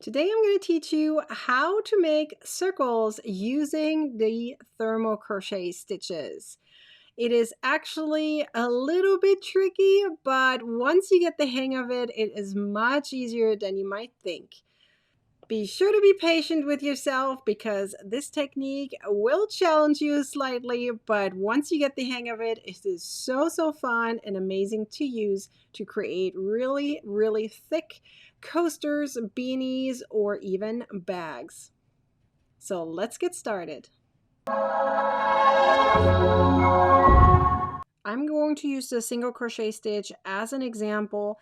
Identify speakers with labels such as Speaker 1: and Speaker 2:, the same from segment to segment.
Speaker 1: Today I'm going to teach you how to make circles using the thermal crochet stitches. It is actually a little bit tricky, but once you get the hang of it, it is much easier than you might think. Be sure to be patient with yourself because this technique will challenge you slightly, but once you get the hang of it, it is so fun and amazing to use to create really thick coasters, beanies, or even bags. So let's get started. I'm going to use the single crochet stitch as an example,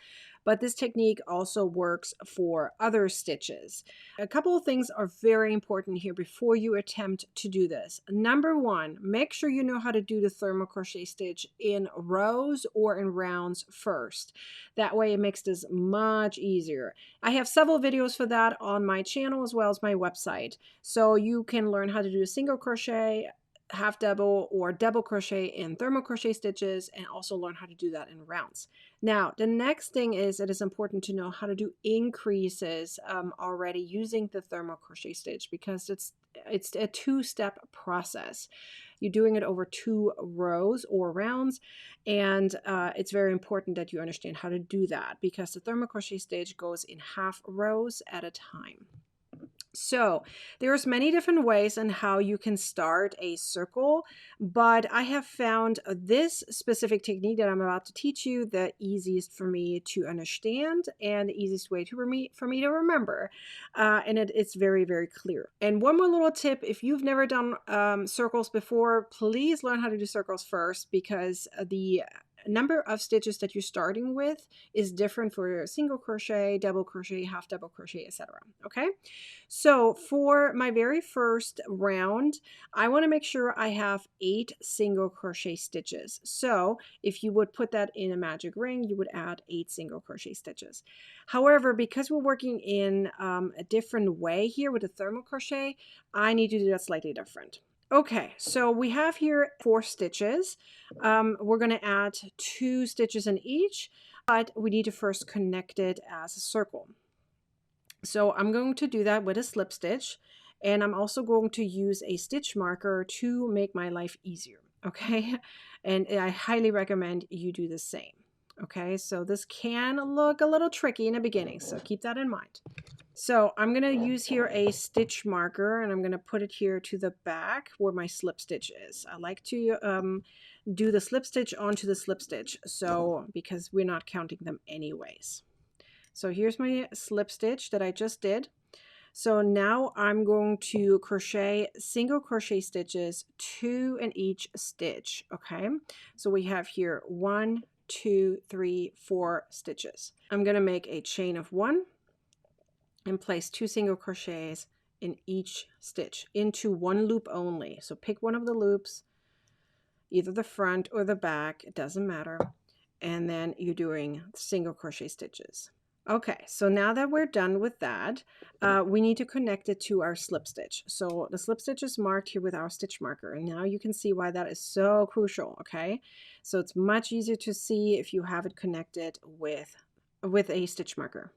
Speaker 1: but this technique also works for other stitches. A couple of things are very important here before you attempt to do this. Number one, make sure you know how to do the thermal crochet stitch in rows or in rounds first. That way it makes this much easier. I have several videos for that on my channel as well as my website. So you can learn how to do a single crochet, half double, or double crochet in thermal crochet stitches, and also learn how to do that in rounds. Now the next thing is it is important to know how to do increases already using the thermal crochet stitch, because it's a two-step process. You're doing it over 2 rows or rounds, and it's very important that you understand how to do that because the thermal crochet stitch goes in half rows at a time. So there's many different ways on how you can start a circle, but I have found this specific technique that I'm about to teach you the easiest for me to understand and the easiest way for me to remember. And it's very clear. And one more little tip, if you've never done circles before, please learn how to do circles first, because the number of stitches that you're starting with is different for single crochet, double crochet, half double crochet, etc. Okay, so for my very first round, I want to make sure I have 8 single crochet stitches. So if you would put that in a magic ring, you would add 8 single crochet stitches. However, because we're working in a different way here with the thermal crochet, I need to do that slightly different. Okay, so we have here 4 stitches. We're going to add 2 stitches in each, but we need to first connect it as a circle. So I'm going to do that with a slip stitch, and I'm also going to use a stitch marker to make my life easier. Okay, and I highly recommend you do the same. Okay, so this can look a little tricky in the beginning, so keep that in mind. So I'm going to use here a stitch marker, and I'm going to put it here to the back where my slip stitch is. I like to do the slip stitch onto the slip stitch, so because we're not counting them anyways. So here's my slip stitch that I just did. So now I'm going to crochet single crochet stitches, 2 in each stitch. Okay, so we have here 1, 2, 3, 4 stitches. I'm going to make a chain of 1 and place 2 single crochets in each stitch into 1 loop only. So pick one of the loops, either the front or the back, it doesn't matter, and then you're doing single crochet stitches. Okay, so now that we're done with that, we need to connect it to our slip stitch. So the slip stitch is marked here with our stitch marker, and now you can see why that is so crucial. Okay, so it's much easier to see if you have it connected with a stitch marker.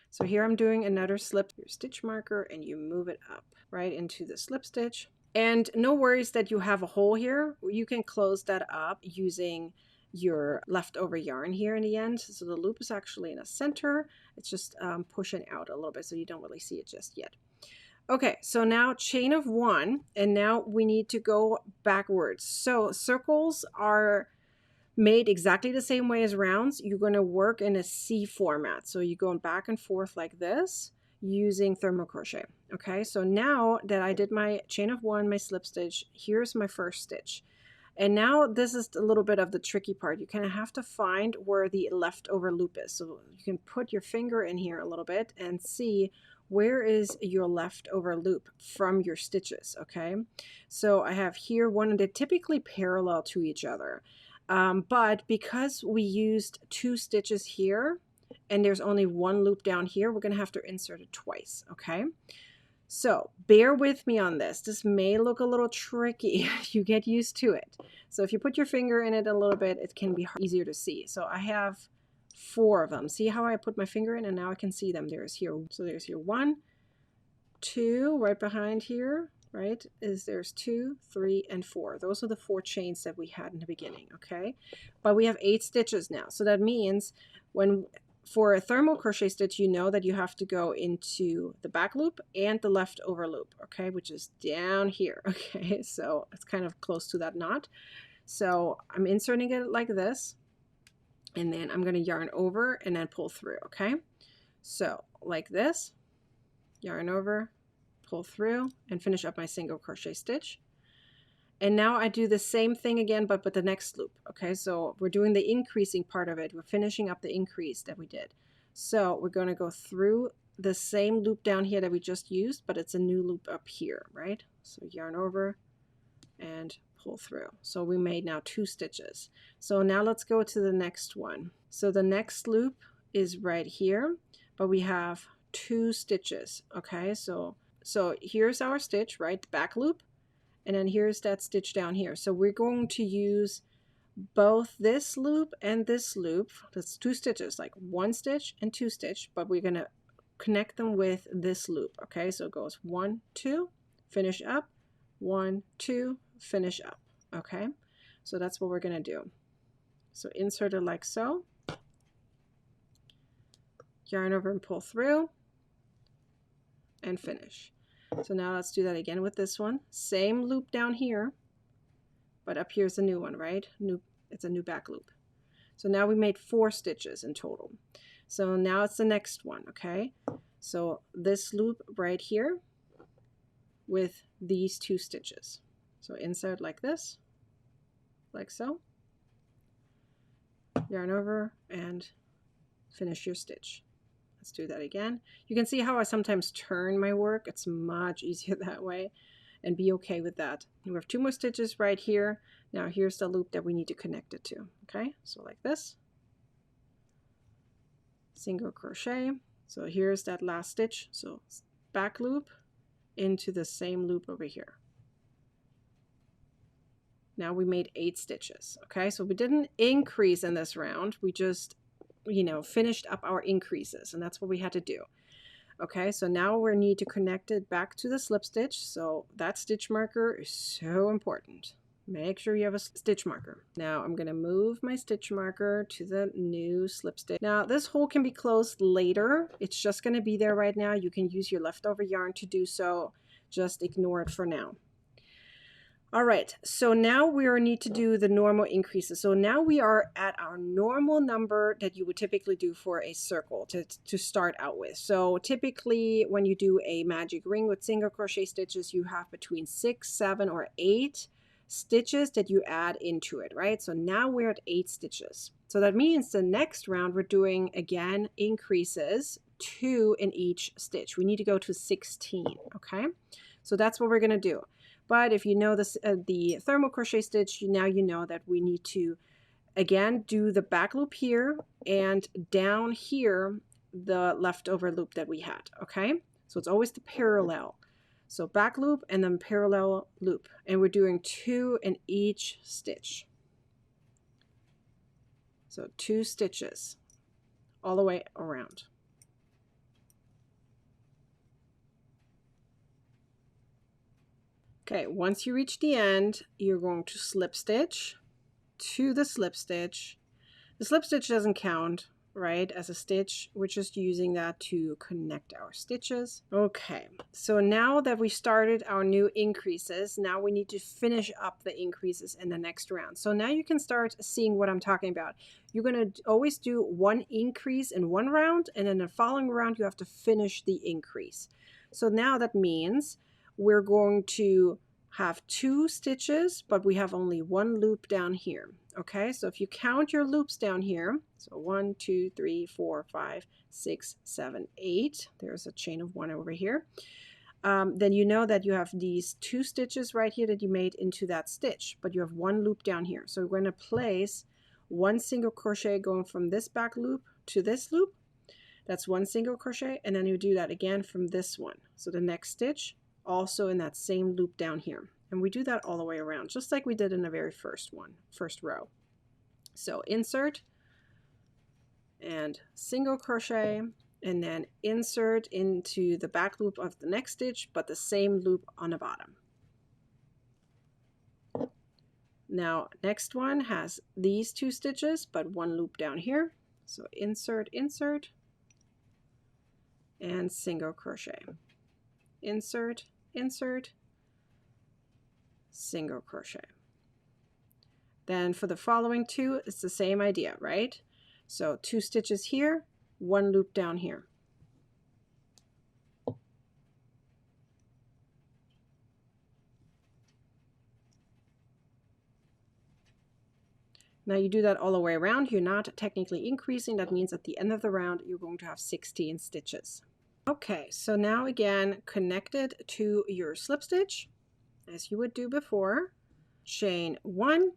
Speaker 1: So here I'm doing another slip stitch marker, and you move it up right into the slip stitch. And no worries that you have a hole here. You can close that up using your leftover yarn here in the end. So the loop is actually in the center. It's just pushing out a little bit, so you don't really see it just yet. Okay, so now chain of 1, and now we need to go backwards. So circles are made exactly the same way as rounds. You're going to work in a C format. So you're going back and forth like this using thermal crochet. Okay, so now that I did my chain of 1, my slip stitch, here's my first stitch. And now this is a little bit of the tricky part. You kind of have to find where the leftover loop is. So you can put your finger in here a little bit and see where is your leftover loop from your stitches. Okay, so I have here one, and they're typically parallel to each other. But because we used 2 stitches here and there's only 1 loop down here, we're going to have to insert it twice. Okay, so bear with me on this. This may look a little tricky. You get used to it. So if you put your finger in it a little bit, it can be easier to see. So I have 4 of them. See how I put my finger in and now I can see them. There's here, so there's here 1, 2, right behind here, right, there's 2, 3, and 4. Those are the 4 chains that we had in the beginning, okay? But we have 8 stitches now. So that means for a thermal crochet stitch, you know that you have to go into the back loop and the leftover loop, okay, which is down here, okay? So it's kind of close to that knot. So I'm inserting it like this, and then I'm going to yarn over and then pull through, okay? So like this, yarn over, pull through, and finish up my single crochet stitch. And now I do the same thing again, but with the next loop, okay? So we're doing the increasing part of it. We're finishing up the increase that we did. So we're going to go through the same loop down here that we just used, but it's a new loop up here, right? So yarn over and pull through. So we made now 2 stitches. So now let's go to the next one. So the next loop is right here, but we have 2 stitches, okay? So here's our stitch, right? The back loop. And then here's that stitch down here. So we're going to use both this loop and this loop. That's 2 stitches, like 1 stitch and 2 stitch, but we're going to connect them with this loop. Okay, so it goes 1, 2, finish up, 1, 2, finish up. Okay, so that's what we're going to do. So insert it like so, yarn over and pull through, and finish. So now let's do that again with this one. Same loop down here, but up here's a new one, right? It's a new back loop. So now we made 4 stitches in total. So now it's the next one, okay? So this loop right here with these 2 stitches. So insert like this, like so. Yarn over and finish your stitch. Let's do that again. You can see how I sometimes turn my work. It's much easier that way, and be okay with that. We have 2 more stitches right here. Now here's the loop that we need to connect it to. Okay, so like this, single crochet. So here's that last stitch. So back loop into the same loop over here. Now we made 8 stitches. Okay, so we didn't increase in this round. We just, you know, finished up our increases, and that's what we had to do. Okay, so now we need to connect it back to the slip stitch. So that stitch marker is so important. Make sure you have a stitch marker. Now I'm going to move my stitch marker to the new slip stitch. Now this hole can be closed later. It's just going to be there right now. You can use your leftover yarn to do so. Just ignore it for now. All right, so now we need to do the normal increases. So now we are at our normal number that you would typically do for a circle to start out with. So typically when you do a magic ring with single crochet stitches, you have between 6, 7, or 8 stitches that you add into it, right? So now we're at 8 stitches. So that means the next round we're doing, again, increases, 2 in each stitch. We need to go to 16, okay? So that's what we're going to do. But if you know this, the thermal crochet stitch, now you know that we need to, again, do the back loop here and down here, the leftover loop that we had, okay? So it's always the parallel. So back loop and then parallel loop. And we're doing 2 in each stitch. So 2 stitches all the way around. Okay, once you reach the end, you're going to slip stitch to the slip stitch. The slip stitch doesn't count, right, as a stitch. We're just using that to connect our stitches. Okay, so now that we started our new increases, now we need to finish up the increases in the next round. So now you can start seeing what I'm talking about. You're going to always do 1 increase in one round, and in the following round you have to finish the increase. So now that means we're going to have 2 stitches, but we have only 1 loop down here. Okay, so if you count your loops down here, so 1, 2, 3, 4, 5, 6, 7, 8, there's a chain of 1 over here, then you know that you have these 2 stitches right here that you made into that stitch, but you have 1 loop down here. So we're going to place 1 single crochet going from this back loop to this loop. That's 1 single crochet, and then you do that again from this one. So the next stitch, also in that same loop down here. And we do that all the way around, just like we did in the very first row. So insert, and single crochet, and then insert into the back loop of the next stitch, but the same loop on the bottom. Now next one has these 2 stitches but 1 loop down here, so insert, insert, and single crochet, insert, insert, single crochet. Then for the following 2, it's the same idea, right? So 2 stitches here, 1 loop down here. Now you do that all the way around. You're not technically increasing. That means at the end of the round, you're going to have 16 stitches. Okay, so now again, connected to your slip stitch, as you would do before, chain 1,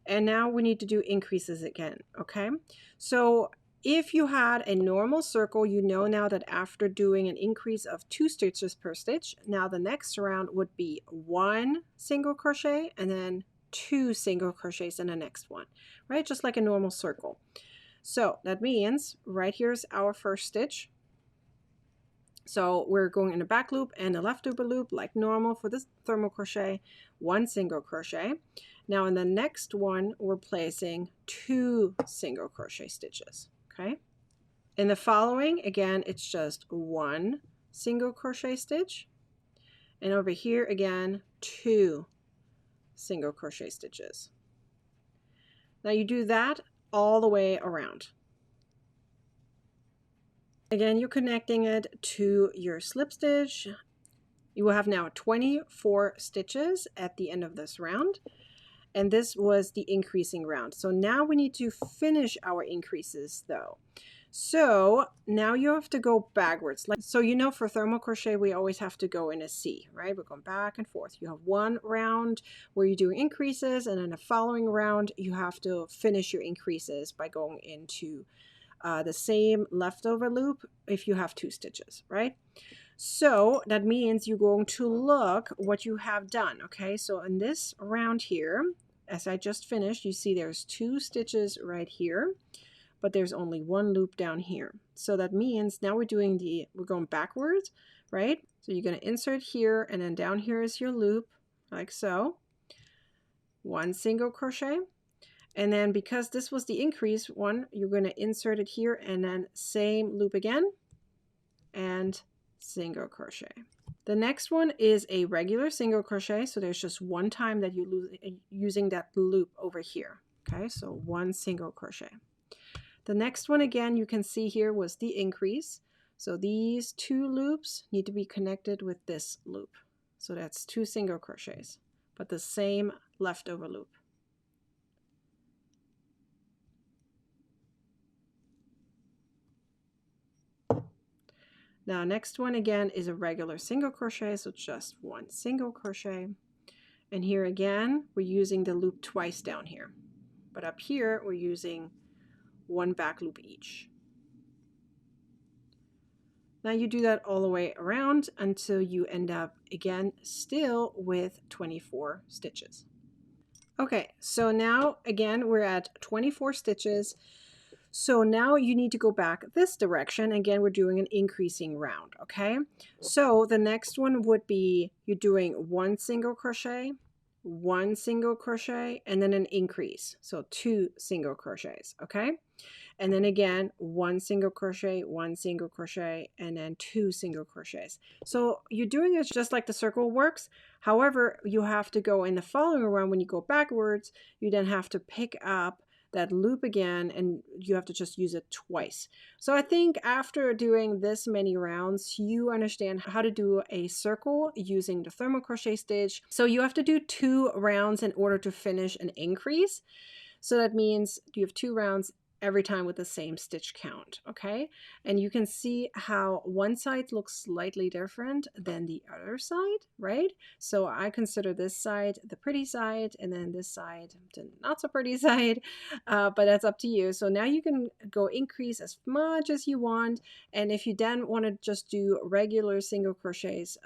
Speaker 1: and now we need to do increases again, okay? So if you had a normal circle, you know now that after doing an increase of 2 stitches per stitch, now the next round would be 1 single crochet and then 2 single crochets in the next one, right? Just like a normal circle. So that means right here's our first stitch. So we're going in a back loop and a left over loop like normal for this thermal crochet, 1 single crochet. Now in the next one, we're placing 2 single crochet stitches, okay? In the following, again, it's just 1 single crochet stitch. And over here, again, 2 single crochet stitches. Now you do that all the way around. Again, you're connecting it to your slip stitch. You will have now 24 stitches at the end of this round. And this was the increasing round. So now we need to finish our increases though. So now you have to go backwards. So you know for thermal crochet, we always have to go in a C, right? We're going back and forth. You have one round where you do increases, and in the following round, you have to finish your increases by going into the same leftover loop if you have 2 stitches, right? So that means you're going to look what you have done, okay? So in this round here, as I just finished, you see there's 2 stitches right here, but there's only 1 loop down here. So that means now we're going backwards, right? So you're going to insert here, and then down here is your loop, like so. 1 single crochet. And then because this was the increase one, you're going to insert it here and then same loop again and single crochet. The next one is a regular single crochet. So there's just one time that you're using that loop over here. Okay, so 1 single crochet. The next one again, you can see here was the increase. So these 2 loops need to be connected with this loop. So that's 2 single crochets, but the same leftover loop. Now next one again is a regular single crochet, so just 1 single crochet. And here again, we're using the loop twice down here. But up here, we're using 1 back loop each. Now you do that all the way around until you end up again still with 24 stitches. Okay, so now again, we're at 24 stitches. So now you need to go back this direction. Again, we're doing an increasing round, okay? So the next one would be you're doing 1 single crochet, 1 single crochet, and then an increase. So 2 single crochets, okay? And then again, 1 single crochet, 1 single crochet, and then 2 single crochets. So you're doing it just like the circle works. However, you have to go in the following round. When you go backwards, you then have to pick up that loop again, and you have to just use it twice. So I think after doing this many rounds, you understand how to do a circle using the thermal crochet stitch. So you have to do 2 rounds in order to finish an increase. So that means you have 2 rounds every time with the same stitch count, okay? And you can see how one side looks slightly different than the other side, right? So I consider this side the pretty side, and then this side the not so pretty side, but that's up to you. So now you can go increase as much as you want, and if you then want to just do regular single crochets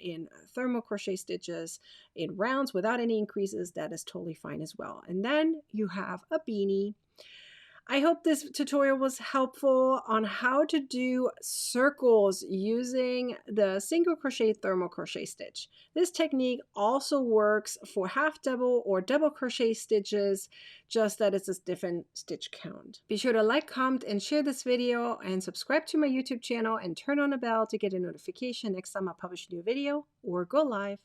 Speaker 1: in thermal crochet stitches in rounds without any increases, that is totally fine as well. And then you have a beanie. I hope this tutorial was helpful on how to do circles using the single crochet thermal crochet stitch. This technique also works for half double or double crochet stitches, just that it's a different stitch count. Be sure to like, comment, and share this video, and subscribe to my YouTube channel and turn on the bell to get a notification next time I publish a new video or go live.